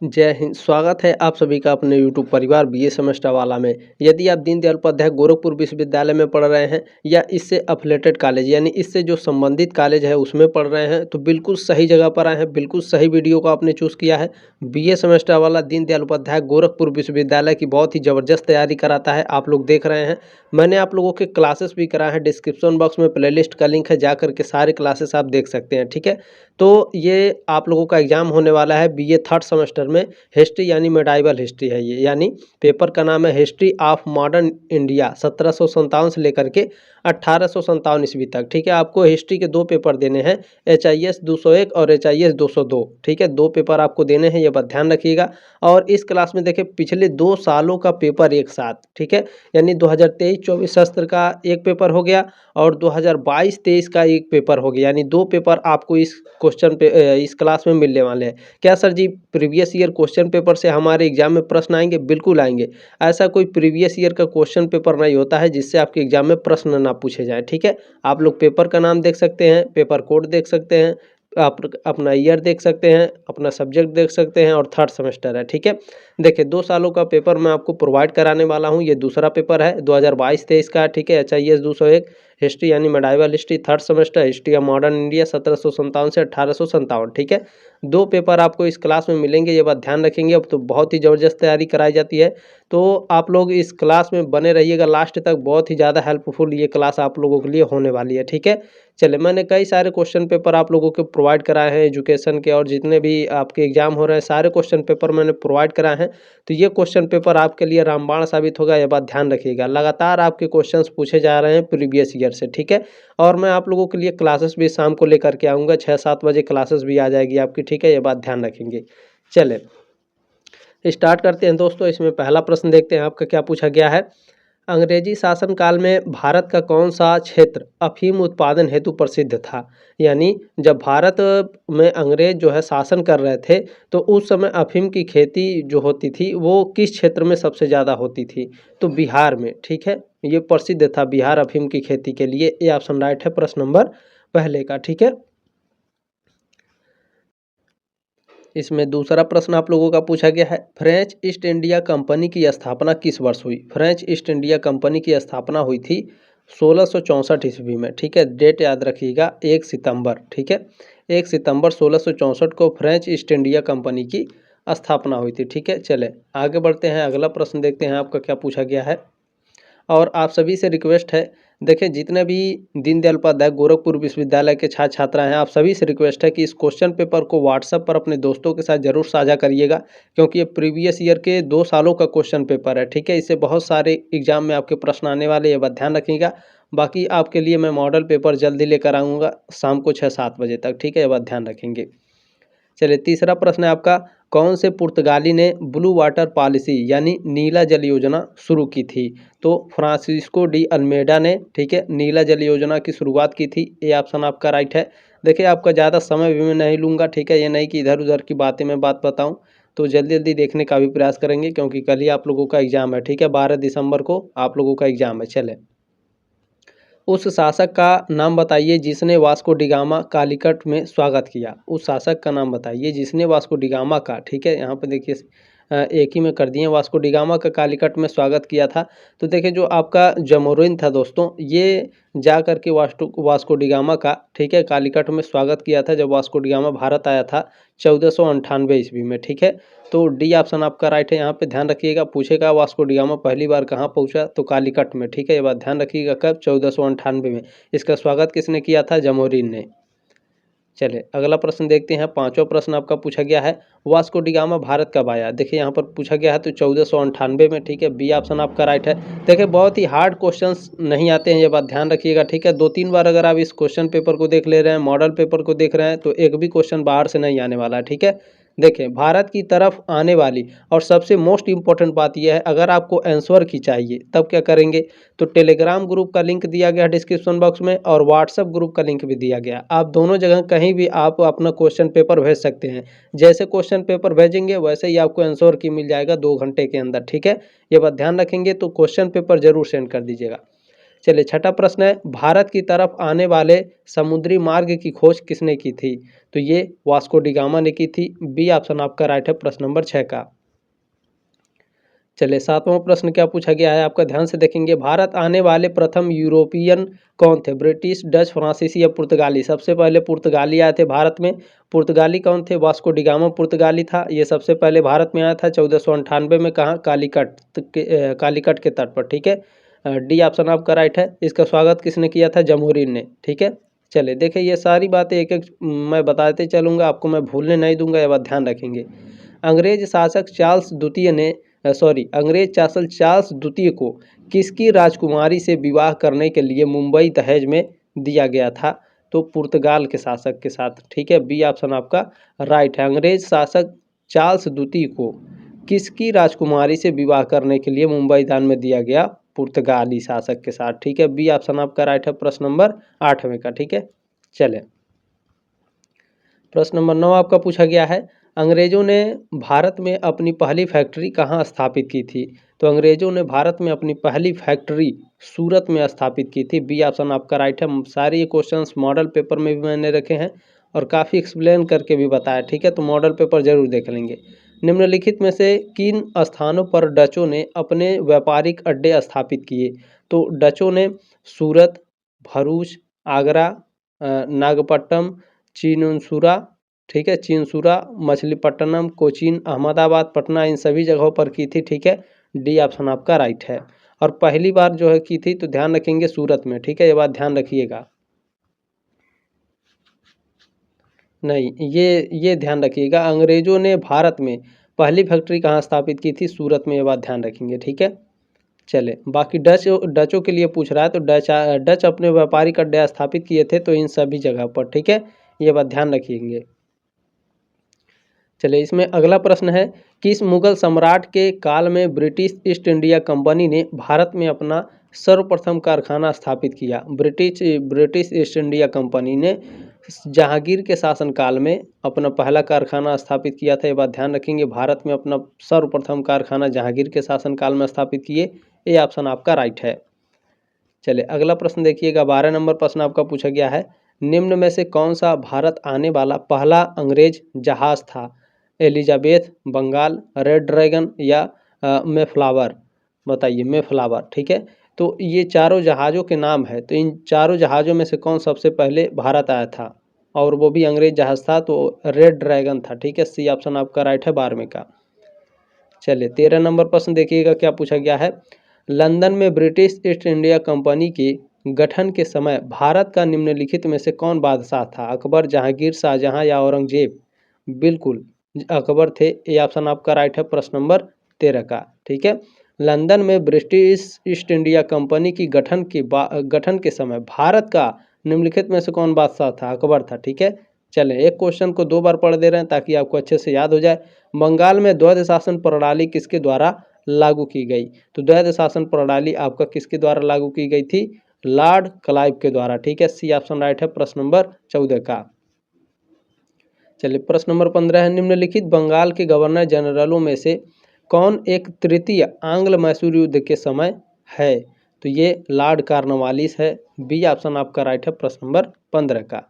जय हिंद। स्वागत है आप सभी का अपने यूट्यूब परिवार बीए सेमेस्टर वाला में। यदि आप दीनदयाल उपाध्याय गोरखपुर विश्वविद्यालय में पढ़ रहे हैं या इससे अफिलेटेड कॉलेज यानी इससे जो संबंधित कॉलेज है उसमें पढ़ रहे हैं तो बिल्कुल सही जगह पर आए हैं। बिल्कुल सही वीडियो को आपने चूज़ किया है। बीए सेमेस्टर वाला दीनदयाल उपाध्याय गोरखपुर विश्वविद्यालय की बहुत ही ज़बरदस्त तैयारी कराता है। आप लोग देख रहे हैं, मैंने आप लोगों के क्लासेस भी कराए हैं। डिस्क्रिप्शन बॉक्स में प्लेलिस्ट का लिंक है, जा करके सारे क्लासेस आप देख सकते हैं। ठीक है, तो ये आप लोगों का एग्जाम होने वाला है बीए थर्ड सेमेस्टर में। हिस्ट्री यानी मेडाइवल हिस्ट्री है ये, यानी पेपर का नाम है हिस्ट्री ऑफ मॉडर्न इंडिया 1757 से लेकर के 1857 ईस्वी तक। ठीक है, आपको हिस्ट्री के दो पेपर देने हैं, HIS 201 और HIS 202। ठीक है, दो पेपर आपको देने हैं, ये बात ध्यान रखिएगा। और इस क्लास में देखिए पिछले 2 सालों का पेपर एक साथ, ठीक है, यानी 2023-24 सत्र का एक पेपर हो गया और 2022-23 का एक पेपर हो गया, यानी 2 पेपर आपको इस इस क्लास में मिलने वाले हैं। क्या सर जी प्रीवियस ईयर क्वेश्चन पेपर से हमारे एग्जाम में प्रश्न आएंगे? बिल्कुल आएंगे। ऐसा कोई प्रीवियस ईयर का क्वेश्चन पेपर नहीं होता है जिससे आपके एग्जाम में प्रश्न ना पूछे जाए। ठीक है, आप लोग पेपर का नाम देख सकते हैं, पेपर कोड देख सकते हैं, आप अपना ईयर देख सकते हैं, अपना सब्जेक्ट देख सकते हैं और थर्ड सेमेस्टर है। ठीक है, देखिए 2 सालों का पेपर मैं आपको प्रोवाइड कराने वाला हूँ। ये दूसरा पेपर है 2022-23 का। ठीक है, HIS 201 हिस्ट्री यानी medieval history third semester, history of modern India 1757 से 1857। ठीक है, 2 पेपर आपको इस क्लास में मिलेंगे, ये बात ध्यान रखेंगे। अब तो बहुत ही ज़बरदस्त तैयारी कराई जाती है, तो आप लोग इस क्लास में बने रहिएगा लास्ट तक। बहुत ही ज़्यादा हेल्पफुल ये क्लास आप लोगों के लिए होने वाली है। ठीक है, चलिए, मैंने कई सारे क्वेश्चन पेपर आप लोगों को प्रोवाइड कराए हैं एजुकेशन के, और जितने भी आपके एग्जाम हो रहे हैं सारे क्वेश्चन पेपर मैंने प्रोवाइड कराए हैं। तो ये क्वेश्चन पेपर आपके लिए रामबाण साबित होगा, ये बात ध्यान रखिएगा। लगातार आपके क्वेश्चंस पूछे जा रहे हैं प्रीवियस ईयर से। ठीक है, और मैं आप लोगों के लिए क्लासेस भी शाम को लेकर के आऊँगा, 6-7 बजे क्लासेस भी आ जाएगी आपकी। ठीक है, ये बात ध्यान रखेंगे। चले स्टार्ट करते हैं दोस्तों। इसमें पहला प्रश्न देखते हैं आपका क्या पूछा गया है। अंग्रेजी शासनकाल में भारत का कौन सा क्षेत्र अफीम उत्पादन हेतु प्रसिद्ध था? यानी जब भारत में अंग्रेज जो है शासन कर रहे थे तो उस समय अफीम की खेती जो होती थी वो किस क्षेत्र में सबसे ज़्यादा होती थी? तो बिहार में। ठीक है, ये प्रसिद्ध था बिहार अफीम की खेती के लिए। ये ऑप्शन राइट है प्रश्न नंबर पहले का। ठीक है, इसमें दूसरा प्रश्न आप लोगों का पूछा गया है, फ्रेंच ईस्ट इंडिया कंपनी की स्थापना किस वर्ष हुई? फ्रेंच ईस्ट इंडिया कंपनी की स्थापना हुई थी 1664 ईस्वी में। ठीक है, डेट याद रखिएगा 1 सितंबर। ठीक है, 1 सितंबर 1664 को फ्रेंच ईस्ट इंडिया कंपनी की स्थापना हुई थी। ठीक है, चले आगे बढ़ते हैं, अगला प्रश्न देखते हैं आपका क्या पूछा गया है। और आप सभी से रिक्वेस्ट है, देखिए जितने भी दीनदयाल उपाध्याय गोरखपुर विश्वविद्यालय के छात्र छात्रा हैं, आप सभी से रिक्वेस्ट है कि इस क्वेश्चन पेपर को व्हाट्सएप पर अपने दोस्तों के साथ जरूर साझा करिएगा, क्योंकि ये प्रीवियस ईयर के 2 सालों का क्वेश्चन पेपर है। ठीक है, इससे बहुत सारे एग्जाम में आपके प्रश्न आने वाले, ये बात ध्यान रखिएगा। बाकी आपके लिए मैं मॉडल पेपर जल्दी लेकर आऊँगा शाम को 6-7 बजे तक। ठीक है, ये बात ध्यान रखेंगे। चलिए तीसरा प्रश्न है आपका, कौन से पुर्तगाली ने ब्लू वाटर पॉलिसी यानी नीला जल योजना शुरू की थी? तो फ्रांसिस्को डी अल्मेडा ने, ठीक है, नीला जल योजना की शुरुआत की थी। ये ऑप्शन आपका राइट है। देखिए आपका ज़्यादा समय भी मैं नहीं लूँगा। ठीक है, ये नहीं कि इधर उधर की बातें मैं बात बताऊँ, तो जल्दी जल्दी देखने का भी प्रयास करेंगे क्योंकि कल ही आप लोगों का एग्ज़ाम है। ठीक है, 12 दिसंबर को आप लोगों का एग्ज़ाम है। चले उस शासक का नाम बताइए जिसने वास्को डिगामा कालीकट में स्वागत किया। उस शासक का नाम बताइए जिसने वास्को डिगामा का, ठीक है, यहाँ पे देखिए एक ही में कर दिए, वास्को डिगामा का कालीकट में स्वागत किया था। तो देखिए जो आपका जमोरिन था दोस्तों, ये जा कर के वास्को डिगामा का, ठीक है, कालीकट में स्वागत किया था जब वास्को डिगामा भारत आया था 1498 ईस्वी में। ठीक है, तो डी ऑप्शन आपका राइट है। यहाँ पे ध्यान रखिएगा, पूछेगा वास्को डिगामा पहली बार कहाँ पहुँचा, तो कालीकट में। ठीक है, ये बात ध्यान रखिएगा, कब? 1498 में। इसका स्वागत किसने किया था? जमोरिन ने। चले अगला प्रश्न देखते हैं। पांचवा प्रश्न आपका पूछा गया है, वास्को डिगामा भारत कब आया? देखिए यहाँ पर पूछा गया है तो 1498 में। ठीक है, बी ऑप्शन आपका राइट है। देखिए बहुत ही हार्ड क्वेश्चंस नहीं आते हैं, ये बात ध्यान रखिएगा। ठीक है, 2-3 बार अगर आप इस क्वेश्चन पेपर को देख ले रहे हैं, मॉडल पेपर को देख रहे हैं, तो एक भी क्वेश्चन बाहर से नहीं आने वाला है। ठीक है, देखें भारत की तरफ आने वाली और सबसे मोस्ट इम्पॉर्टेंट बात यह है, अगर आपको आंसर की चाहिए तब क्या करेंगे, तो टेलीग्राम ग्रुप का लिंक दिया गया डिस्क्रिप्शन बॉक्स में और व्हाट्सएप ग्रुप का लिंक भी दिया गया। आप दोनों जगह कहीं भी आप अपना क्वेश्चन पेपर भेज सकते हैं। जैसे क्वेश्चन पेपर भेजेंगे वैसे ही आपको आंसर की मिल जाएगा 2 घंटे के अंदर। ठीक है, ये बात ध्यान रखेंगे, तो क्वेश्चन पेपर जरूर सेंड कर दीजिएगा। चलिए छठा प्रश्न है, भारत की तरफ आने वाले समुद्री मार्ग की खोज किसने की थी? तो ये वास्को डी गामा ने की थी। बी ऑप्शन आपका राइट है प्रश्न नंबर 6 का। चलिए सातवां प्रश्न क्या पूछा गया है आपका, ध्यान से देखेंगे। भारत आने वाले प्रथम यूरोपियन कौन थे? ब्रिटिश, डच, फ्रांसीसी या पुर्तगाली? सबसे पहले पुर्तगाली आए थे भारत में। पुर्तगाली कौन थे? वास्को डी गामा पुर्तगाली था। ये सबसे पहले भारत में आया था 1498 में। कहाँ? कालीकट के तट पर। ठीक है, डी ऑप्शन आपका राइट है। इसका स्वागत किसने किया था? जमहूरीन ने। ठीक है, चलिए देखिए ये सारी बातें एक एक मैं बताते चलूँगा, आपको मैं भूलने नहीं दूंगा, ये बात ध्यान रखेंगे। अंग्रेज शासक चार्ल्स द्वितीय ने अंग्रेज शासक चार्ल्स द्वितीय को किसकी राजकुमारी से विवाह करने के लिए मुंबई दहेज में दिया गया था? तो पुर्तगाल के शासक के साथ। ठीक है, बी ऑप्शन आपका राइट है। अंग्रेज शासक चार्ल्स द्वितीय को किसकी राजकुमारी से विवाह करने के लिए मुंबई दान में दिया गया? पुर्तगाली शासक के साथ। ठीक है, बी ऑप्शन आपका राइट है प्रश्न नंबर 8वें का। ठीक है, चले प्रश्न नंबर 9 आपका पूछा गया है, अंग्रेजों ने भारत में अपनी पहली फैक्ट्री कहाँ स्थापित की थी? तो अंग्रेजों ने भारत में अपनी पहली फैक्ट्री सूरत में स्थापित की थी। बी ऑप्शन आपका राइट है। सारे ये क्वेश्चंस मॉडल पेपर में भी मैंने रखे हैं और काफ़ी एक्सप्लेन करके भी बताया। ठीक है, तो मॉडल पेपर जरूर देख लेंगे। निम्नलिखित में से किन स्थानों पर डचों ने अपने व्यापारिक अड्डे स्थापित किए? तो डचों ने सूरत, भरूच, आगरा, नागपट्टनम, चिनसुरा, ठीक है, चिनसुरा, मछलीपट्टनम, कोचीन, अहमदाबाद, पटना, इन सभी जगहों पर की थी। ठीक है, डी ऑप्शन आपका राइट है। और पहली बार जो है की थी तो ध्यान रखेंगे सूरत में। ठीक है, ये बात ध्यान रखिएगा। नहीं, ये ध्यान रखिएगा, अंग्रेजों ने भारत में पहली फैक्ट्री कहाँ स्थापित की थी? सूरत में, ये बात ध्यान रखेंगे। ठीक है, चले बाकी डचों के लिए पूछ रहा है तो डच अपने व्यापारिक अड्डे स्थापित किए थे तो इन सभी जगह पर। ठीक है, ये बात ध्यान रखिएंगे। चलिए इसमें अगला प्रश्न है, किस मुगल सम्राट के काल में ब्रिटिश ईस्ट इंडिया कंपनी ने भारत में अपना सर्वप्रथम कारखाना स्थापित किया? ब्रिटिश ईस्ट इंडिया कंपनी ने जहांगीर के शासनकाल में अपना पहला कारखाना स्थापित किया था। ये बात ध्यान रखेंगे, भारत में अपना सर्वप्रथम कारखाना जहांगीर के शासनकाल में स्थापित किए। ये ऑप्शन आपका राइट है। चलिए अगला प्रश्न देखिएगा, 12 नंबर प्रश्न आपका पूछा गया है, निम्न में से कौन सा भारत आने वाला पहला अंग्रेज जहाज था? एलिजाबेथ, बंगाल, रेड ड्रैगन या मेफ्लावर? बताइए, मेफ्लावर। ठीक है, तो ये चारों जहाज़ों के नाम है, तो इन चारों जहाज़ों में से कौन सबसे पहले भारत आया था और वो भी अंग्रेज जहाज़ था? तो रेड ड्रैगन था। ठीक है, सी ऑप्शन आपका राइट है 12वें का। चलिए 13 नंबर प्रश्न देखिएगा क्या पूछा गया है, लंदन में ब्रिटिश ईस्ट इंडिया कंपनी के गठन के समय भारत का निम्नलिखित में से कौन बादशाह था? अकबर, जहांगीर, शाहजहां या औरंगजेब? बिल्कुल अकबर थे। ये ऑप्शन आपका राइट है प्रश्न नंबर 13 का। ठीक है, लंदन में ब्रिटिश ईस्ट इंडिया कंपनी की गठन के समय भारत का निम्नलिखित में से कौन बादशाह था? अकबर था। ठीक है, चलें एक क्वेश्चन को 2 बार पढ़ दे रहे हैं ताकि आपको अच्छे से याद हो जाए। बंगाल में द्वैध शासन प्रणाली किसके द्वारा लागू की गई? तो द्वैध शासन प्रणाली आपका किसके द्वारा लागू की गई थी? लॉर्ड क्लाइव के द्वारा। ठीक है, सी ऑप्शन राइट है प्रश्न नंबर 14 का। चलिए प्रश्न नंबर 15 है, निम्नलिखित बंगाल के गवर्नर जनरलों में से कौन एक तृतीय आंग्ल मैसूर युद्ध के समय है? तो ये लॉर्ड कॉर्नवालिस है। बी ऑप्शन आपका राइट है प्रश्न नंबर 15 का।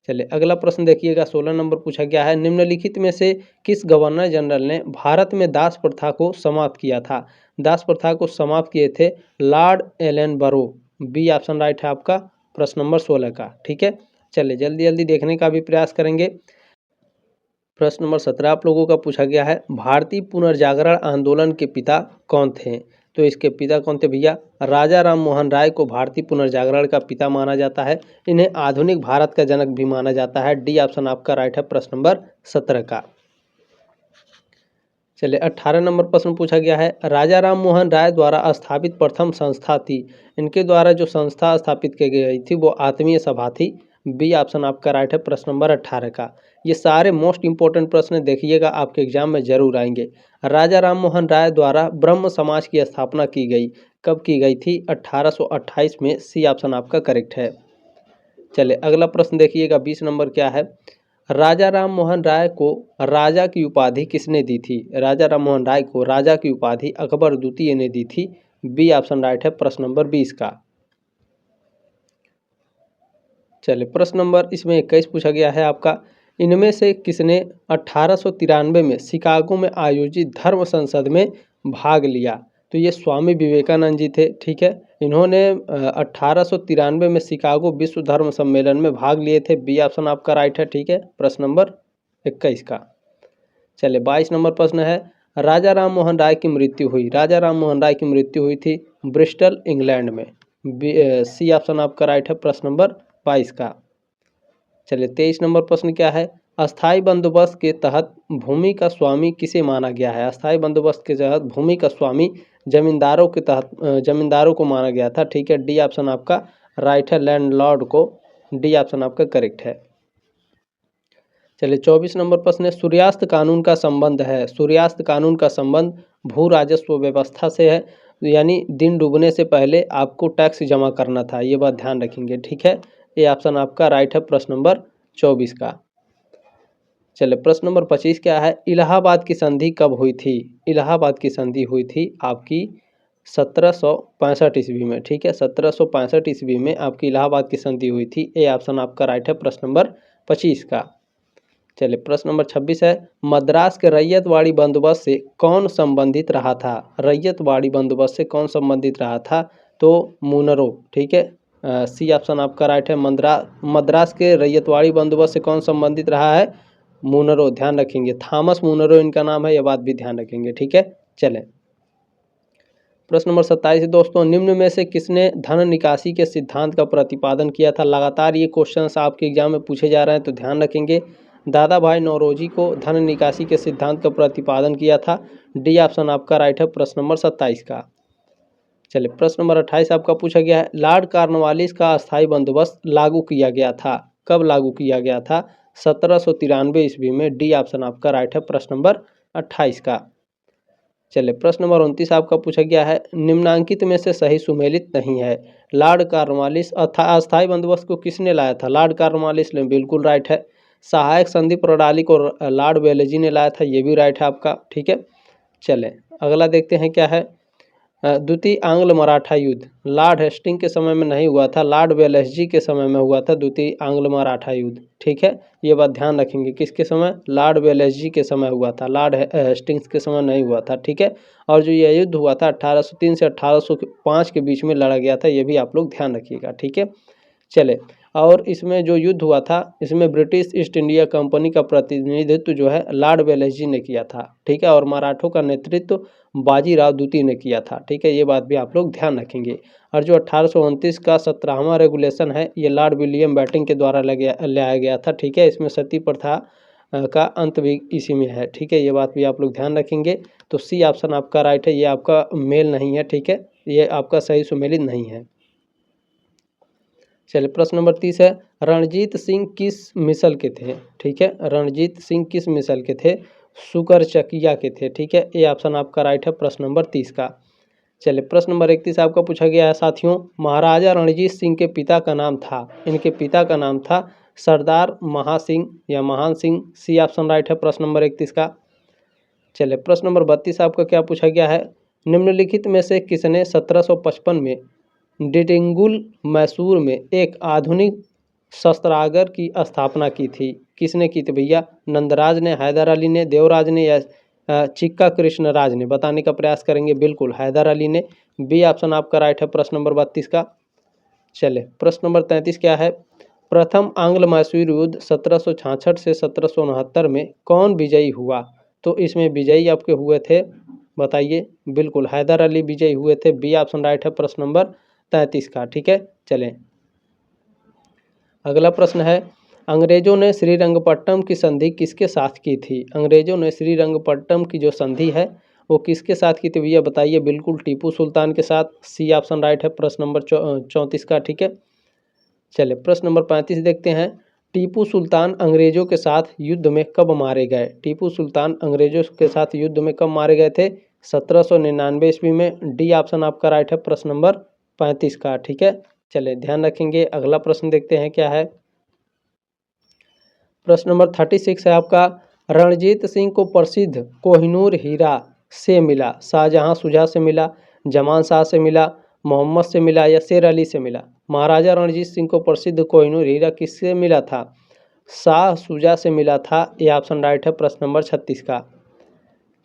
चलिए अगला प्रश्न देखिएगा, 16 नंबर पूछा गया है, निम्नलिखित में से किस गवर्नर जनरल ने भारत में दास प्रथा को समाप्त किया था? दास प्रथा को समाप्त किए थे लॉर्ड एलन बरो। बी ऑप्शन राइट है आपका प्रश्न नंबर 16 का। ठीक है, चलिए जल्दी जल्दी देखने का भी प्रयास करेंगे। प्रश्न नंबर 17 आप लोगों का पूछा गया है, भारतीय पुनर्जागरण आंदोलन के पिता कौन थे? तो इसके पिता कौन थे भैया? राजा राम मोहन राय को भारतीय पुनर्जागरण का पिता माना जाता है। इन्हें आधुनिक भारत का जनक भी माना जाता है। डी ऑप्शन आपका राइट है प्रश्न नंबर 17 का। चलिए 18 नंबर प्रश्न पूछा गया है, राजा राम मोहन राय द्वारा स्थापित प्रथम संस्था थी, इनके द्वारा जो संस्था स्थापित की गई थी वो आत्मीय सभा थी। बी ऑप्शन आपका राइट है प्रश्न नंबर 18 का। ये सारे मोस्ट इंपॉर्टेंट प्रश्न देखिएगा, आपके एग्जाम में जरूर आएंगे। राजा राम मोहन राय द्वारा ब्रह्म समाज की स्थापना की गई, कब की गई थी? 1828 में। सी ऑप्शन आपका करेक्ट है। चलिए अगला प्रश्न देखिएगा, 20 नंबर क्या है, राजा राम मोहन राय को राजा की उपाधि किसने दी थी? राजा राम मोहन राय को राजा की उपाधि अकबर द्वितीय ने दी थी। बी ऑप्शन राइट है प्रश्न नंबर 20 का। चलिए प्रश्न नंबर इसमें 21 पूछा गया है आपका, इनमें से किसने 1893 में शिकागो में आयोजित धर्म संसद में भाग लिया? तो ये स्वामी विवेकानंद जी थे, ठीक है। इन्होंने 1893 में शिकागो विश्व धर्म सम्मेलन में भाग लिए थे। बी ऑप्शन आपका राइट है, ठीक है, प्रश्न नंबर 21 का। चलिए 22 नंबर प्रश्न है, राजा राम मोहन राय की मृत्यु हुई, राजा राम मोहन राय की मृत्यु हुई थी ब्रिस्टल इंग्लैंड में। सी ऑप्शन आपका राइट है, प्रश्न नंबर 22 का। चलिए 23 नंबर प्रश्न क्या है, अस्थाई बंदोबस्त के तहत भूमि का स्वामी किसे माना गया है? अस्थाई बंदोबस्त के तहत भूमि का स्वामी जमींदारों के तहत जमींदारों को माना गया था, ठीक है। डी ऑप्शन आपका राइट है, लैंडलॉर्ड को। डी ऑप्शन आपका करेक्ट है। चलिए 24 नंबर प्रश्न है, सूर्यास्त कानून का संबंध है, सूर्यास्त कानून का संबंध भू राजस्व व्यवस्था से है, यानी दिन डूबने से पहले आपको टैक्स जमा करना था, ये बात ध्यान रखेंगे, ठीक है। ये ऑप्शन आपका राइट है, प्रश्न नंबर 24 का। चलिए प्रश्न नंबर 25 क्या है, इलाहाबाद की संधि कब हुई थी? इलाहाबाद की संधि हुई थी आपकी 1765 ईस्वी में, ठीक है। 1765 ईस्वी में आपकी इलाहाबाद की संधि हुई थी। ए ऑप्शन आपका राइट है, प्रश्न नंबर 25 का। चलिए प्रश्न नंबर 26 है, मद्रास के रैयतवाड़ी बंदोबस्त से कौन संबंधित रहा था? रैयतवाड़ी बंदोबस्त से कौन संबंधित रहा था? तो मुनरो, ठीक है। सी ऑप्शन आपका राइट है, मद्रास के रैयतवाड़ी बंदोबस्त से कौन संबंधित रहा है? मुनरो, ध्यान रखेंगे, थॉमस मुनरो इनका नाम है, यह बात भी ध्यान रखेंगे, ठीक है। चलें प्रश्न नंबर 27 दोस्तों, निम्न में से किसने धन निकासी के सिद्धांत का प्रतिपादन किया था? लगातार ये क्वेश्चंस आपके एग्जाम में पूछे जा रहे हैं, तो ध्यान रखेंगे। दादा भाई नौरोजी को धन निकासी के सिद्धांत का प्रतिपादन किया था। डी ऑप्शन आपका राइट है, प्रश्न नंबर 27 का। चलिए प्रश्न नंबर 28 आपका पूछा गया है, लॉर्ड कॉर्नवालिस का अस्थायी बंदोबस्त लागू किया गया था, कब लागू किया गया था? 1793 ईस्वी में। डी ऑप्शन आपका राइट है, प्रश्न नंबर 28 का। चलिए प्रश्न नंबर 29 आपका पूछा गया है, निम्नांकित में से सही सुमेलित नहीं है। लॉर्ड कॉर्नवालिस अस्थायी बंदोबस्त को किसने लाया था? लॉर्ड कॉर्नवालिस ने, बिल्कुल राइट है। सहायक संधि प्रणाली को लॉर्ड वेलेजी ने लाया था, ये भी राइट है आपका, ठीक है। चलें अगला देखते हैं क्या है, द्वितीय आंग्ल मराठा युद्ध लॉर्ड हेस्टिंग के समय में नहीं हुआ था, लॉर्ड वेलेस्ली के समय में हुआ था द्वितीय आंग्ल मराठा युद्ध, ठीक है। ये बात ध्यान रखेंगे, किसके समय? लॉर्ड वेलेस्ली के समय हुआ था, लॉर्ड हेस्टिंग्स के समय नहीं हुआ था, ठीक है। और जो यह युद्ध हुआ था 1803 से 1805 के बीच में लड़ा गया था, ये भी आप लोग ध्यान रखिएगा, ठीक है। चले, और इसमें जो युद्ध हुआ था, इसमें ब्रिटिश ईस्ट इंडिया कंपनी का प्रतिनिधित्व जो है लॉर्ड वेलेस्ली ने किया था, ठीक है। और मराठों का नेतृत्व बाजीराव द्वितीय ने किया था, ठीक है। ये बात भी आप लोग ध्यान रखेंगे। और जो 1829 का 17वां रेगुलेशन है, ये लॉर्ड विलियम बैटिंग के द्वारा लाया गया था, ठीक है। इसमें सती प्रथा का अंत भी इसी में है, ठीक है। ये बात भी आप लोग ध्यान रखेंगे। तो सी ऑप्शन आपका राइट है, ये आपका मेल नहीं है, ठीक है, ये आपका सही सुमेलित नहीं है। चलिए प्रश्न नंबर 30 है, रणजीत सिंह किस मिसल के थे? ठीक है, रणजीत सिंह किस मिसल के थे? सुकरचकिया के थे, ठीक है। ये ऑप्शन आपका राइट है, प्रश्न नंबर 30 का। चलिए प्रश्न नंबर 31 आपका पूछा गया है साथियों, महाराजा रणजीत सिंह के पिता का नाम था, इनके पिता का नाम था सरदार महासिंह या महान सिंह। सी ऑप्शन राइट है, प्रश्न नंबर 31 का। चलिए प्रश्न नंबर 32 आपका क्या पूछा गया है, निम्नलिखित में से किसने 1755 में डिडिंगुल मैसूर में एक आधुनिक शस्त्रागार की स्थापना की थी? किसने की थी भैया? नंदराज ने, हैदर अली ने, देवराज ने या चिक्का कृष्ण राज ने? बताने का प्रयास करेंगे, बिल्कुल हैदर अली ने। बी ऑप्शन आपका राइट है, प्रश्न नंबर 32 का। चले प्रश्न नंबर 33 क्या है, प्रथम आंग्ल मैसूर युद्ध 1766 से 1769 में कौन विजयी हुआ? तो इसमें विजयी आपके हुए थे, बताइए। बिल्कुल हैदर अली विजयी हुए थे। बी ऑप्शन राइट है, प्रश्न नंबर 33 का, ठीक है। चलें अगला प्रश्न है, अंग्रेजों ने श्रीरंगपट्टनम की संधि किसके साथ की थी? अंग्रेजों ने श्रीरंगपट्टनम की जो संधि है वो किसके साथ की थी भैया, बताइए। बिल्कुल टीपू सुल्तान के साथ। सी ऑप्शन राइट है, प्रश्न नंबर 34 का, ठीक है। चलिए प्रश्न नंबर 35 देखते हैं, टीपू सुल्तान अंग्रेजों के साथ युद्ध में कब मारे गए? टीपू सुल्तान अंग्रेजों के साथ युद्ध में कब मारे गए थे? 1799 ईस्वी में। डी ऑप्शन आपका राइट है, प्रश्न नंबर 35 का, ठीक है। चलिए ध्यान रखेंगे। अगला प्रश्न देखते हैं क्या है, प्रश्न नंबर 36 है आपका, रणजीत सिंह को प्रसिद्ध कोहिनूर हीरा से मिला? शाहजहां शुजा से मिला, जमान शाह से मिला, मोहम्मद से मिला या शेर अली से मिला? महाराजा रणजीत सिंह को प्रसिद्ध कोहिनूर हीरा किससे मिला था? शाह शुजा से मिला था। ये ऑप्शन राइट है प्रश्न नंबर 36 का।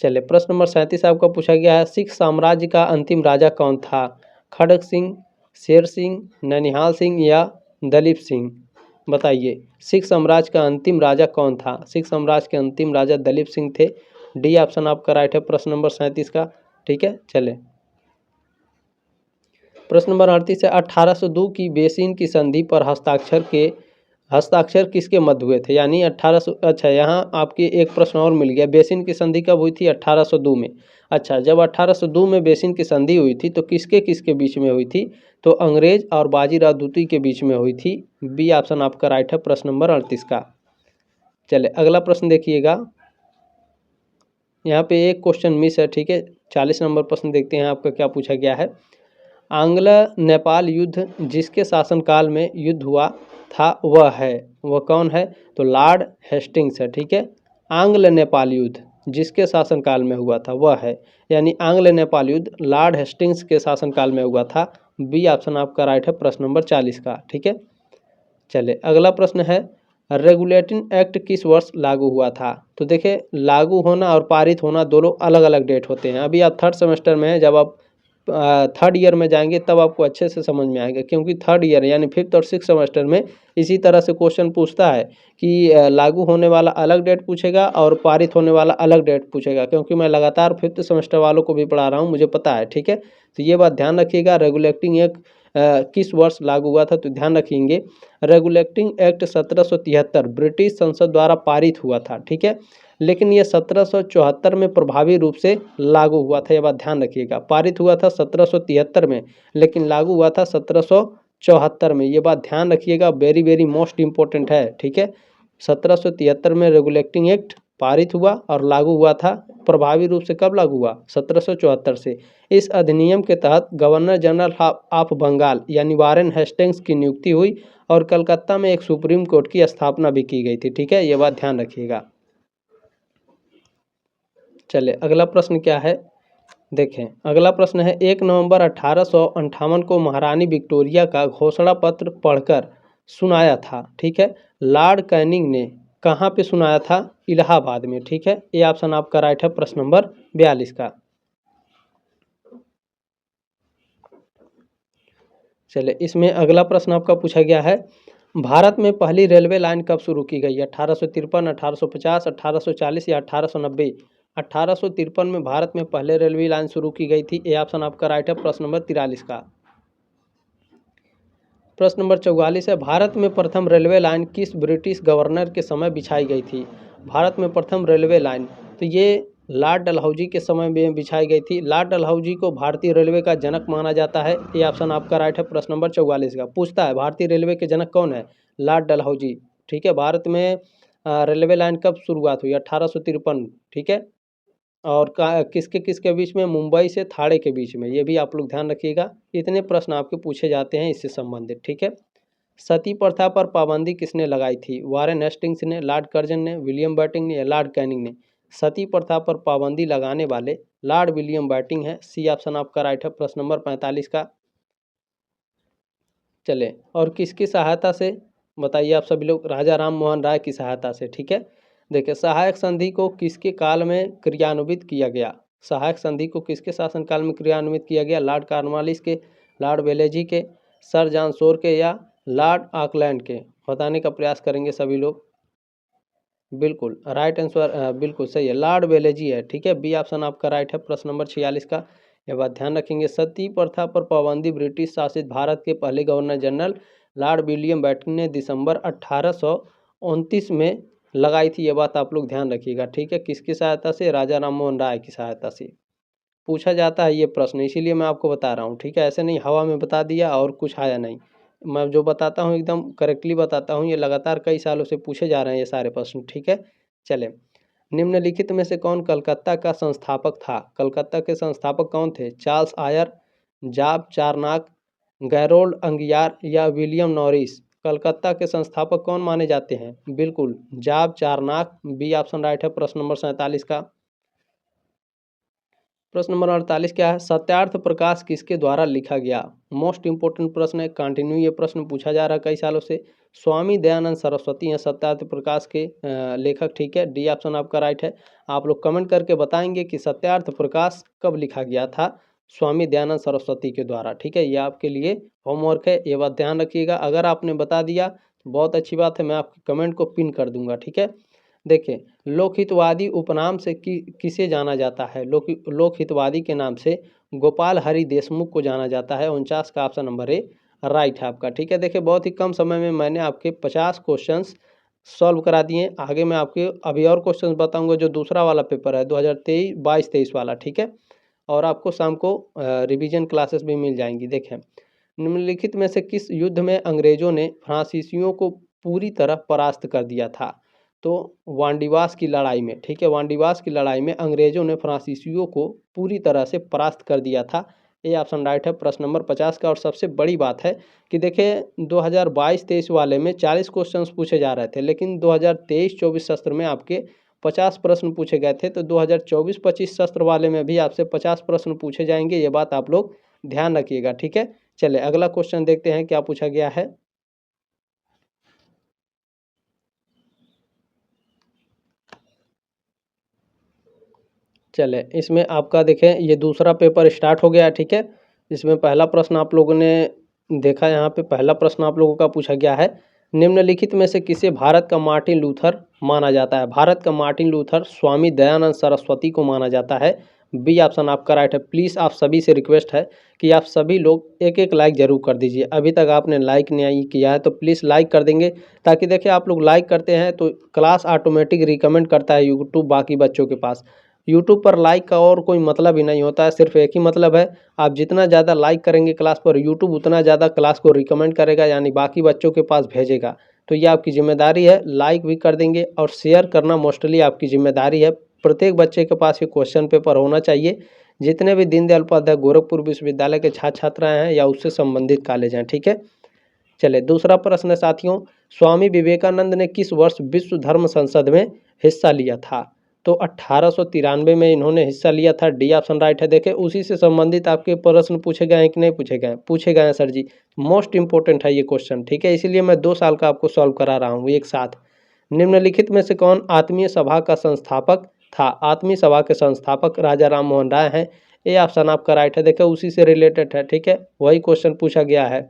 चलिए प्रश्न नंबर 37 आपका पूछा गया है, सिख साम्राज्य का अंतिम राजा कौन था? खड़ग सिंह, शेर सिंह, ननिहाल सिंह या दलीप सिंह? बताइए सिख साम्राज्य का अंतिम राजा कौन था? सिख साम्राज्य के अंतिम राजा दलीप सिंह थे। डी ऑप्शन आपका राइट है प्रश्न नंबर 37 का। ठीक है, चले प्रश्न नंबर 38 है, 1802 की बेसिन की संधि पर हस्ताक्षर किसके मध्य हुए थे? यानी 1800, अच्छा यहाँ आपके एक प्रश्न और मिल गया, बेसिन की संधि कब हुई थी? 1802 में। अच्छा, जब 1802 में बेसिन की संधि हुई थी तो किसके किसके बीच में हुई थी? तो अंग्रेज और बाजीराव द्वितीय के बीच में हुई थी। बी ऑप्शन आपका राइट है प्रश्न नंबर 38 का। चले अगला प्रश्न देखिएगा, यहाँ पे एक क्वेश्चन मिस है। ठीक है, 40 नंबर प्रश्न देखते हैं आपका क्या पूछा गया है। आंग्ल नेपाल युद्ध जिसके शासनकाल में युद्ध हुआ था वह कौन है? तो लॉर्ड हेस्टिंग्स है। ठीक है, आंग्ल नेपाल युद्ध जिसके शासनकाल में हुआ था वह है, यानी आंग्ल नेपाल युद्ध लॉर्ड हेस्टिंग्स के शासनकाल में हुआ था। बी ऑप्शन आपका राइट है प्रश्न नंबर 40 का। ठीक है, चले अगला प्रश्न है, रेगुलेटिंग एक्ट किस वर्ष लागू हुआ था? तो देखिए लागू होना और पारित होना दोनों अलग अलग डेट होते हैं। अभी आप थर्ड सेमेस्टर में हैं, जब आप थर्ड ईयर में जाएंगे तब आपको अच्छे से समझ में आएगा, क्योंकि थर्ड ईयर यानी फिफ्थ और सिक्स सेमेस्टर में इसी तरह से क्वेश्चन पूछता है कि लागू होने वाला अलग डेट पूछेगा और पारित होने वाला अलग डेट पूछेगा, क्योंकि मैं लगातार फिफ्थ सेमेस्टर वालों को भी पढ़ा रहा हूँ, मुझे पता है। ठीक है, तो ये बात ध्यान रखिएगा, रेगुलेटिंग एक्ट किस वर्ष लागू हुआ था? तो ध्यान रखेंगे, रेगुलेटिंग एक्ट 1773 ब्रिटिश संसद द्वारा पारित हुआ था। ठीक है, लेकिन ये 1774 में प्रभावी रूप से लागू हुआ था। ये बात ध्यान रखिएगा, पारित हुआ था 1773 में, लेकिन लागू हुआ था 1774 में। ये बात ध्यान रखिएगा, वेरी वेरी मोस्ट इम्पोर्टेंट है। ठीक है, 1773 में रेगुलेटिंग एक्ट पारित हुआ और लागू हुआ था। प्रभावी रूप से कब लागू हुआ? 1774 से। इस अधिनियम के तहत गवर्नर जनरल ऑफ बंगाल यानी वारेन हेस्टिंग्स की नियुक्ति हुई और कलकत्ता में एक सुप्रीम कोर्ट की स्थापना भी की गई थी। ठीक है, ये बात ध्यान रखिएगा। चलिए अगला प्रश्न क्या है, देखें अगला प्रश्न है, 1 नवंबर 1858 को महारानी विक्टोरिया का घोषणा पत्र पढ़कर सुनाया था। ठीक है, लॉर्ड कैनिंग ने कहाँ पे सुनाया था? इलाहाबाद में। ठीक है, ये ऑप्शन आपका राइट है प्रश्न नंबर 42 का। चलिए इसमें अगला प्रश्न आपका पूछा गया है, भारत में पहली रेलवे लाइन कब शुरू की गई? 1853, 1850, 1840 या 1890? 1853 में भारत में पहले रेलवे लाइन शुरू की गई थी। ए ऑप्शन आपका राइट है प्रश्न नंबर 43 का। प्रश्न नंबर 44 है, भारत में प्रथम रेलवे लाइन किस ब्रिटिश गवर्नर के समय बिछाई गई थी? भारत में प्रथम रेलवे लाइन, तो ये लॉर्ड डलहौजी के समय में बिछाई गई थी। लॉर्ड डलहौजी को भारतीय रेलवे का जनक माना जाता है। ये ऑप्शन आपका राइट है प्रश्न नंबर 44 का। पूछता है भारतीय रेलवे के जनक कौन है? लॉर्ड डलहौजी। ठीक है, भारत में रेलवे लाइन कब शुरुआत हुई? 1853। ठीक है, और किसके किसके बीच में? मुंबई से थाड़े के बीच में। ये भी आप लोग ध्यान रखिएगा, इतने प्रश्न आपके पूछे जाते हैं इससे संबंधित। ठीक है, सती प्रथा पर पाबंदी किसने लगाई थी? वारेन हेस्टिंग्स ने, लॉर्ड कर्जन ने, विलियम बैटिंग ने या लॉर्ड कैनिंग ने? सती प्रथा पर पाबंदी लगाने वाले लॉर्ड विलियम बैटिंग है। सी ऑप्शन आपका राइट है प्रश्न नंबर 45 का। चले और किसकी सहायता से? बताइए आप सभी लोग। राजा राम मोहन राय की सहायता से। ठीक है, देखिए सहायक संधि को किसके काल में क्रियान्वित किया गया? सहायक संधि को किसके शासनकाल में क्रियान्वित किया गया? लॉर्ड कॉर्नवालिस के, लॉर्ड वेलेजी के, सर जॉन शोर के या लॉर्ड ऑकलैंड के? बताने का प्रयास करेंगे सभी लोग। बिल्कुल राइट आंसर, बिल्कुल सही है, लॉर्ड वेलेजी है। ठीक है, बी ऑप्शन आपका राइट है प्रश्न नंबर 46 का। यह बात ध्यान रखेंगे, सती प्रथा पर पाबंदी ब्रिटिश शासित भारत के पहले governor general Lord William Bentinck ने दिसंबर 1829 में लगाई थी। ये बात आप लोग ध्यान रखिएगा। ठीक है, किसकी सहायता से? राजा राम मोहन राय की सहायता से। पूछा जाता है ये प्रश्न, इसीलिए मैं आपको बता रहा हूँ। ठीक है, ऐसे नहीं हवा में बता दिया और कुछ आया नहीं। मैं जो बताता हूँ एकदम करेक्टली बताता हूँ। ये लगातार कई सालों से पूछे जा रहे हैं ये सारे प्रश्न। ठीक है, चले निम्नलिखित में से कौन कलकत्ता का संस्थापक था? कलकत्ता के संस्थापक कौन थे? चार्ल्स आयर, जॉब चारनाक, गैरोल्ड अंगियार या विलियम नॉरिस? कलकत्ता के संस्थापक कौन माने जाते हैं? बिल्कुल जॉब चारनाक। बी ऑप्शन राइट है प्रश्न नंबर 47 का। प्रश्न नंबर 48 क्या है? सत्यार्थ प्रकाश किसके द्वारा लिखा गया? मोस्ट इंपोर्टेंट प्रश्न है, कंटिन्यू ये प्रश्न पूछा जा रहा है कई सालों से। स्वामी दयानंद सरस्वती हैं सत्यार्थ प्रकाश के लेखक, ठीक है। डी ऑप्शन आपका राइट है। आप लोग कमेंट करके बताएंगे कि सत्यार्थ प्रकाश कब लिखा गया था स्वामी दयानंद सरस्वती के द्वारा, ठीक है। ये आपके लिए होमवर्क है, ये बात ध्यान रखिएगा। अगर आपने बता दिया तो बहुत अच्छी बात है, मैं आपके कमेंट को पिन कर दूंगा, ठीक है। देखिए, लोकहितवादी उपनाम से किसे जाना जाता है? लोकहितवादी के नाम से गोपाल हरि देशमुख को जाना जाता है। 49 का ऑप्शन नंबर ए राइट है आपका, ठीक है। देखिए, बहुत ही कम समय में मैंने आपके 50 क्वेश्चंस सॉल्व करा दिए। आगे मैं आपके अभी और क्वेश्चंस बताऊंगा जो दूसरा वाला पेपर है 2023 22-23 वाला, ठीक है। और आपको शाम को रिवीजन क्लासेस भी मिल जाएंगी। देखें, निम्नलिखित में से किस युद्ध में अंग्रेजों ने फ्रांसीसियों को पूरी तरह परास्त कर दिया था? तो वांडीवास की लड़ाई में, ठीक है। वांडीवास की लड़ाई में अंग्रेजों ने फ्रांसीसियों को पूरी तरह से परास्त कर दिया था। ये ऑप्शन राइट है प्रश्न नंबर 50 का। और सबसे बड़ी बात है कि देखिए, 2022-23 वाले में 40 क्वेश्चंस पूछे जा रहे थे, लेकिन 2023-24 सत्र में आपके 50 प्रश्न पूछे गए थे। तो 2024-25 सत्र वाले में भी आपसे 50 प्रश्न पूछे जाएंगे, ये बात आप लोग ध्यान रखिएगा, ठीक है। चले अगला क्वेश्चन देखते हैं क्या पूछा गया है। चले, इसमें आपका देखें ये दूसरा पेपर स्टार्ट हो गया है, ठीक है। इसमें पहला प्रश्न आप लोगों ने देखा, यहाँ पे पहला प्रश्न आप लोगों का पूछा गया है, निम्नलिखित में से किसे भारत का मार्टिन लूथर माना जाता है? भारत का मार्टिन लूथर स्वामी दयानंद सरस्वती को माना जाता है। बी ऑप्शन आपका राइट है। प्लीज़ आप सभी से रिक्वेस्ट है कि आप सभी लोग एक एक लाइक जरूर कर दीजिए। अभी तक आपने लाइक नहीं किया है तो प्लीज़ लाइक कर देंगे, ताकि देखिए आप लोग लाइक करते हैं तो क्लास ऑटोमेटिक रिकमेंड करता है यूट्यूब बाकी बच्चों के पास। यूट्यूब पर लाइक का और कोई मतलब ही नहीं होता है, सिर्फ एक ही मतलब है, आप जितना ज़्यादा लाइक करेंगे क्लास पर, यूट्यूब उतना ज़्यादा क्लास को रिकमेंड करेगा, यानी बाकी बच्चों के पास भेजेगा। तो ये आपकी जिम्मेदारी है, लाइक भी कर देंगे और शेयर करना मोस्टली आपकी जिम्मेदारी है। प्रत्येक बच्चे के पास ये क्वेश्चन पेपर होना चाहिए, जितने भी दीनदयाल उपाध्याय गोरखपुर विश्वविद्यालय के छात्र छात्राएँ हैं या उससे संबंधित कॉलेज हैं, ठीक है। चले दूसरा प्रश्न है साथियों, स्वामी विवेकानंद ने किस वर्ष विश्व धर्म संसद में हिस्सा लिया था? तो 1893 में इन्होंने हिस्सा लिया था। डी ऑप्शन राइट है। देखें, उसी से संबंधित आपके प्रश्न पूछे गए हैं कि नहीं पूछे गए? पूछे गए हैं सर जी। मोस्ट इंपॉर्टेंट है ये क्वेश्चन, ठीक है। इसीलिए मैं 2 साल का आपको सॉल्व करा रहा हूँ एक साथ। निम्नलिखित में से कौन आत्मीय सभा का संस्थापक था? आत्मीय सभा के संस्थापक राजा राम मोहन राय हैं। ये ऑप्शन आपका राइट है। देखिए, उसी से रिलेटेड है, ठीक है, वही क्वेश्चन पूछा गया है।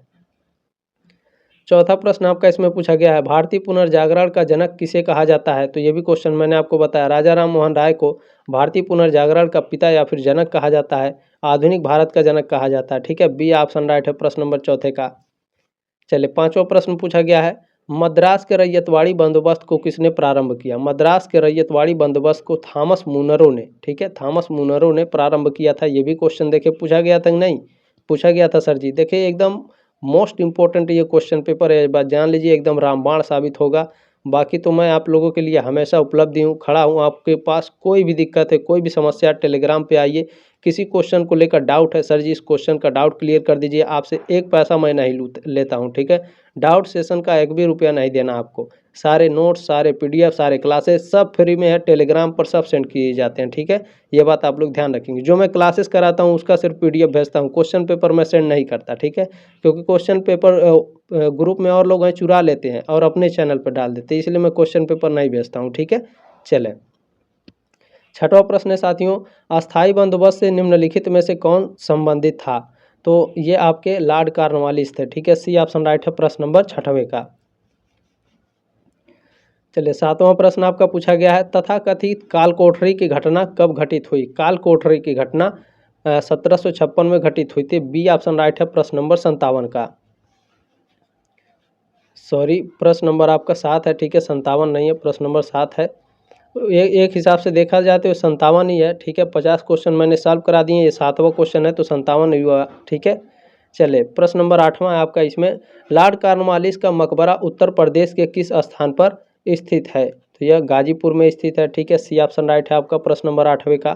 चौथा प्रश्न आपका इसमें पूछा गया है, भारतीय पुनर्जागरण का जनक किसे कहा जाता है? तो ये भी क्वेश्चन मैंने आपको बताया, राजा राम मोहन राय को भारतीय पुनर्जागरण का पिता या फिर जनक कहा जाता है, आधुनिक भारत का जनक कहा जाता है, ठीक है। बी ऑप्शन राइट है प्रश्न नंबर चौथे का। चलिए पांचवा प्रश्न पूछा गया है, मद्रास के रैयतवाड़ी बंदोबस्त को किसने प्रारंभ किया? मद्रास के रैयतवाड़ी बंदोबस्त को थॉमस मुनरो ने, ठीक है, थॉमस मुनरो ने प्रारंभ किया था। ये भी क्वेश्चन देखिए पूछा गया था, नहीं पूछा गया था सर जी। देखिए, एकदम मोस्ट इंपॉर्टेंट ये क्वेश्चन पेपर है, बात जान लीजिए, एकदम रामबाण साबित होगा। बाकी तो मैं आप लोगों के लिए हमेशा उपलब्ध हूँ, खड़ा हूँ। आपके पास कोई भी दिक्कत है, कोई भी समस्या, टेलीग्राम पे आइए। किसी क्वेश्चन को लेकर डाउट है, सर जी इस क्वेश्चन का डाउट क्लियर कर दीजिए, आपसे एक पैसा मैं नहीं लेता हूँ, ठीक है। डाउट सेशन का एक भी रुपया नहीं देना आपको। सारे नोट्स, सारे पीडीएफ, सारे क्लासेस सब फ्री में है, टेलीग्राम पर सब सेंड किए जाते हैं, ठीक है। ये बात आप लोग ध्यान रखेंगे। जो मैं क्लासेस कराता हूँ उसका सिर्फ पीडीएफ भेजता हूँ, क्वेश्चन पेपर मैं सेंड नहीं करता, ठीक है। क्योंकि क्वेश्चन पेपर ग्रुप में और लोग हैं चुरा लेते हैं और अपने चैनल पर डाल देते हैं, इसलिए मैं क्वेश्चन पेपर नहीं भेजता हूँ, ठीक है। चलें, छठवां प्रश्न है साथियों, अस्थाई बंदोबस्त से निम्नलिखित में से कौन संबंधित था? तो ये आपके लॉर्ड कॉर्नवालिस थे, ठीक है। सी ऑप्शन राइट है प्रश्न नंबर 6वें का। चलिए सातवां प्रश्न आपका पूछा गया है, तथाकथित काल कोठरी की घटना कब घटित हुई? काल कोठरी की घटना 1756 में घटित हुई थी। बी ऑप्शन राइट है प्रश्न नंबर 57 का। सॉरी, प्रश्न नंबर आपका 7 है, ठीक है, 57 नहीं है, प्रश्न नंबर 7 है। एक हिसाब से देखा जाए तो 57 ही है, ठीक है। 50 क्वेश्चन मैंने सॉल्व करा दिए, ये 7वां क्वेश्चन है तो 57 ही हुआ, ठीक है। चले प्रश्न नंबर 8वां है आपका, इसमें लॉर्ड कॉर्नवालिस का मकबरा उत्तर प्रदेश के किस स्थान पर स्थित है? तो यह गाजीपुर में स्थित है, ठीक है। सी ऑप्शन राइट है आपका प्रश्न नंबर 8वें का।